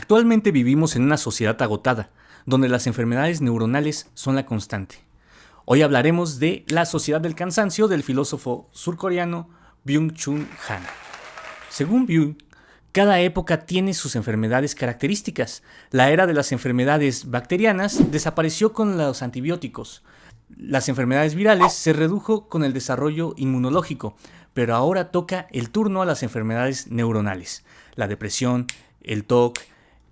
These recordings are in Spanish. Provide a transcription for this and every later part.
Actualmente vivimos en una sociedad agotada, donde las enfermedades neuronales son la constante. Hoy hablaremos de La sociedad del cansancio del filósofo surcoreano Byung-Chul Han. Según Byung, cada época tiene sus enfermedades características. La era de las enfermedades bacterianas desapareció con los antibióticos. Las enfermedades virales se redujo con el desarrollo inmunológico, pero ahora toca el turno a las enfermedades neuronales. La depresión, el TOC,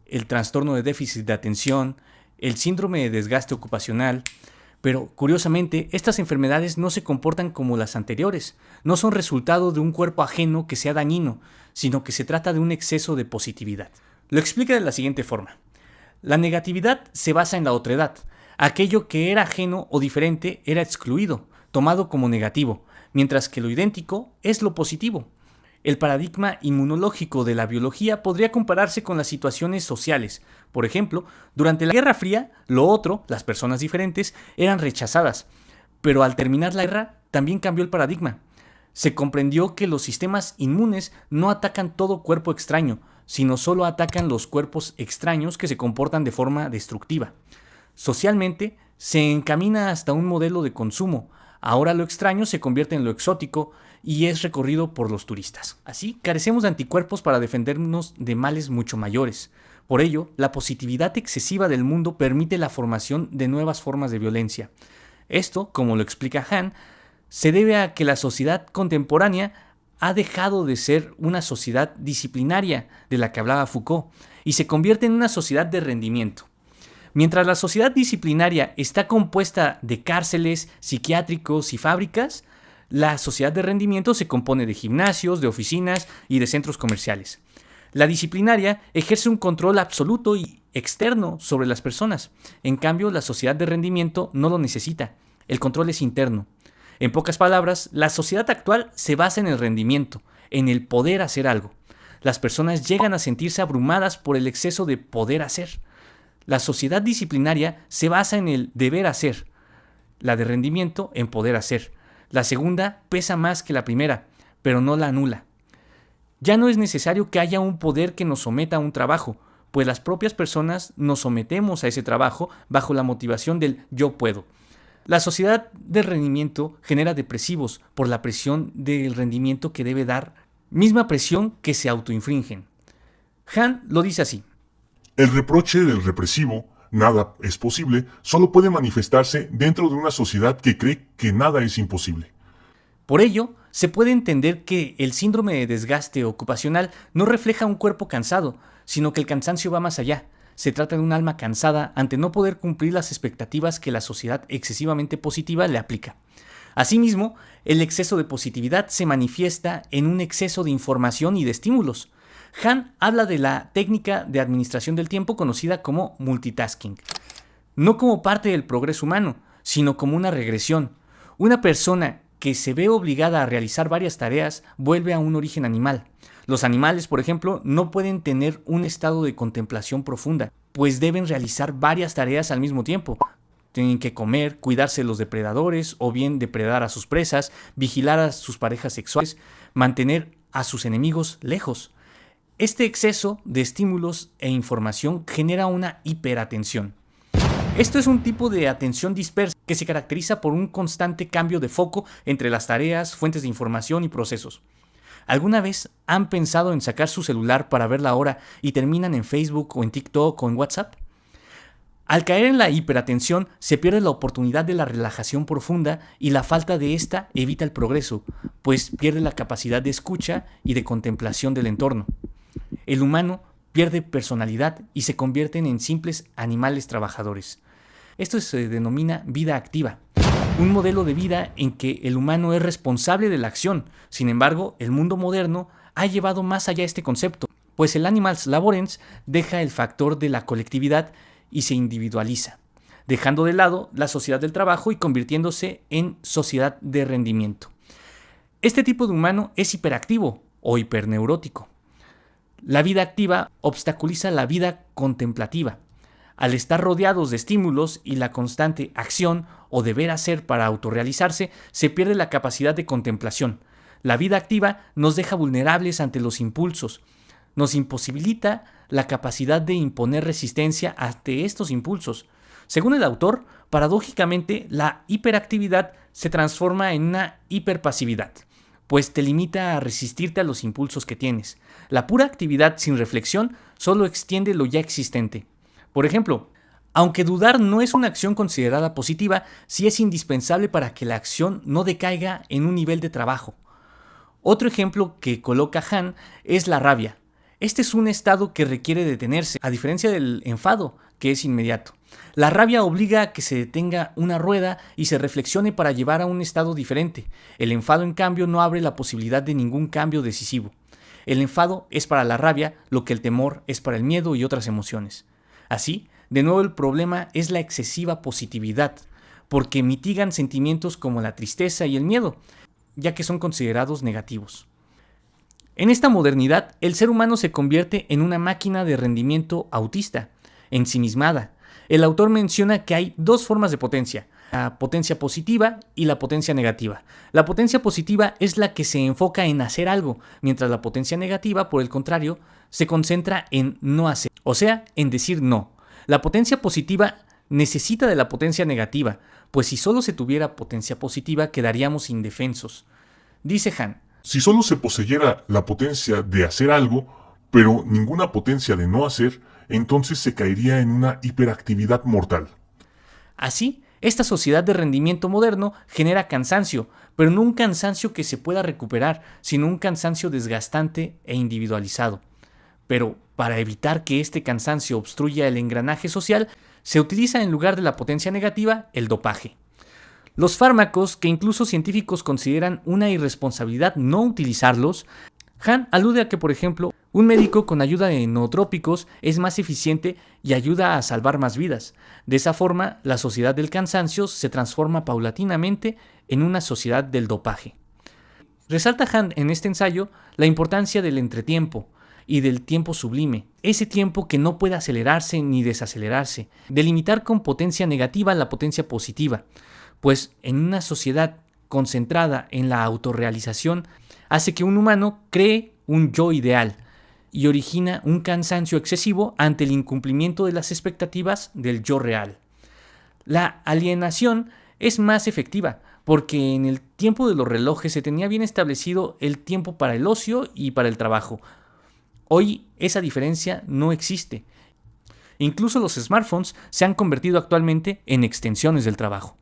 el trastorno de déficit de atención, el síndrome de desgaste ocupacional. Pero, curiosamente, estas enfermedades no se comportan como las anteriores. No son resultado de un cuerpo ajeno que sea dañino, sino que se trata de un exceso de positividad. Lo explica de la siguiente forma. La negatividad se basa en la otredad. Aquello que era ajeno o diferente era excluido, tomado como negativo, mientras que lo idéntico es lo positivo. El paradigma inmunológico de la biología podría compararse con las situaciones sociales. Por ejemplo, durante la Guerra Fría, lo otro, las personas diferentes, eran rechazadas. Pero al terminar la guerra, también cambió el paradigma. Se comprendió que los sistemas inmunes no atacan todo cuerpo extraño, sino solo atacan los cuerpos extraños que se comportan de forma destructiva. Socialmente, se encamina hasta un modelo de consumo. Ahora lo extraño se convierte en lo exótico y es recorrido por los turistas. Así, carecemos de anticuerpos para defendernos de males mucho mayores. Por ello, la positividad excesiva del mundo permite la formación de nuevas formas de violencia. Esto, como lo explica Han, se debe a que la sociedad contemporánea ha dejado de ser una sociedad disciplinaria de la que hablaba Foucault y se convierte en una sociedad de rendimiento. Mientras la sociedad disciplinaria está compuesta de cárceles, psiquiátricos y fábricas, la sociedad de rendimiento se compone de gimnasios, de oficinas y de centros comerciales. La disciplinaria ejerce un control absoluto y externo sobre las personas. En cambio, la sociedad de rendimiento no lo necesita. El control es interno. En pocas palabras, la sociedad actual se basa en el rendimiento, en el poder hacer algo. Las personas llegan a sentirse abrumadas por el exceso de poder hacer. La sociedad disciplinaria se basa en el deber hacer, la de rendimiento en poder hacer. La segunda pesa más que la primera, pero no la anula. Ya no es necesario que haya un poder que nos someta a un trabajo, pues las propias personas nos sometemos a ese trabajo bajo la motivación del yo puedo. La sociedad del rendimiento genera depresivos por la presión del rendimiento que debe dar, misma presión que se autoinfringen. Han lo dice así. El reproche del represivo, nada es posible, solo puede manifestarse dentro de una sociedad que cree que nada es imposible. Por ello, se puede entender que el síndrome de desgaste ocupacional no refleja un cuerpo cansado, sino que el cansancio va más allá. Se trata de un alma cansada ante no poder cumplir las expectativas que la sociedad excesivamente positiva le aplica. Asimismo, el exceso de positividad se manifiesta en un exceso de información y de estímulos. Han habla de la técnica de administración del tiempo conocida como multitasking, no como parte del progreso humano, sino como una regresión. Una persona que se ve obligada a realizar varias tareas vuelve a un origen animal. Los animales, por ejemplo, no pueden tener un estado de contemplación profunda, pues deben realizar varias tareas al mismo tiempo. Tienen que comer, cuidarse de los depredadores o bien depredar a sus presas, vigilar a sus parejas sexuales, mantener a sus enemigos lejos. Este exceso de estímulos e información genera una hiperatención. Esto es un tipo de atención dispersa que se caracteriza por un constante cambio de foco entre las tareas, fuentes de información y procesos. ¿Alguna vez han pensado en sacar su celular para ver la hora y terminan en Facebook o en TikTok o en WhatsApp? Al caer en la hiperatención se pierde la oportunidad de la relajación profunda y la falta de esta evita el progreso, pues pierde la capacidad de escucha y de contemplación del entorno. El humano pierde personalidad y se convierten en simples animales trabajadores. Esto se denomina vida activa, un modelo de vida en que el humano es responsable de la acción. Sin embargo, el mundo moderno ha llevado más allá este concepto, pues el animals laborens deja el factor de la colectividad y se individualiza, dejando de lado la sociedad del trabajo y convirtiéndose en sociedad de rendimiento. Este tipo de humano es hiperactivo o hiperneurótico. La vida activa obstaculiza la vida contemplativa. Al estar rodeados de estímulos y la constante acción o deber hacer para autorrealizarse, se pierde la capacidad de contemplación. La vida activa nos deja vulnerables ante los impulsos. nos imposibilita la capacidad de imponer resistencia ante estos impulsos. Según el autor, paradójicamente, la hiperactividad se transforma en una hiperpasividad, pues te limita a resistirte a los impulsos que tienes. La pura actividad sin reflexión solo extiende lo ya existente. Por ejemplo, aunque dudar no es una acción considerada positiva, sí es indispensable para que la acción no decaiga en un nivel de trabajo. Otro ejemplo que coloca Hahn es la rabia. Este es un estado que requiere detenerse, a diferencia del enfado, que es inmediato. La rabia obliga a que se detenga una rueda y se reflexione para llevar a un estado diferente. El enfado, en cambio, no abre la posibilidad de ningún cambio decisivo. El enfado es para la rabia lo que el temor es para el miedo y otras emociones. Así, de nuevo el problema es la excesiva positividad, porque mitigan sentimientos como la tristeza y el miedo, ya que son considerados negativos. En esta modernidad, el ser humano se convierte en una máquina de rendimiento autista, ensimismada. El autor menciona que hay dos formas de potencia, la potencia positiva y la potencia negativa. La potencia positiva es la que se enfoca en hacer algo, mientras la potencia negativa, por el contrario, se concentra en no hacer, o sea, en decir no. La potencia positiva necesita de la potencia negativa, pues si solo se tuviera potencia positiva quedaríamos indefensos. Dice Hahn: Si solo se poseyera la potencia de hacer algo, pero ninguna potencia de no hacer, entonces se caería en una hiperactividad mortal. Así, esta sociedad de rendimiento moderno genera cansancio, pero no un cansancio que se pueda recuperar, sino un cansancio desgastante e individualizado. Pero para evitar que este cansancio obstruya el engranaje social, se utiliza en lugar de la potencia negativa el dopaje. Los fármacos, que incluso científicos consideran una irresponsabilidad no utilizarlos, Hahn alude a que, por ejemplo, un médico con ayuda de nootrópicos es más eficiente y ayuda a salvar más vidas. De esa forma, la sociedad del cansancio se transforma paulatinamente en una sociedad del dopaje. Resalta Hahn en este ensayo la importancia del entretiempo y del tiempo sublime, ese tiempo que no puede acelerarse ni desacelerarse, delimitar con potencia negativa la potencia positiva, pues en una sociedad concentrada en la autorrealización hace que un humano cree un yo ideal y origina un cansancio excesivo ante el incumplimiento de las expectativas del yo real. La alienación es más efectiva, porque en el tiempo de los relojes se tenía bien establecido el tiempo para el ocio y para el trabajo. Hoy esa diferencia no existe. Incluso los smartphones se han convertido actualmente en extensiones del trabajo.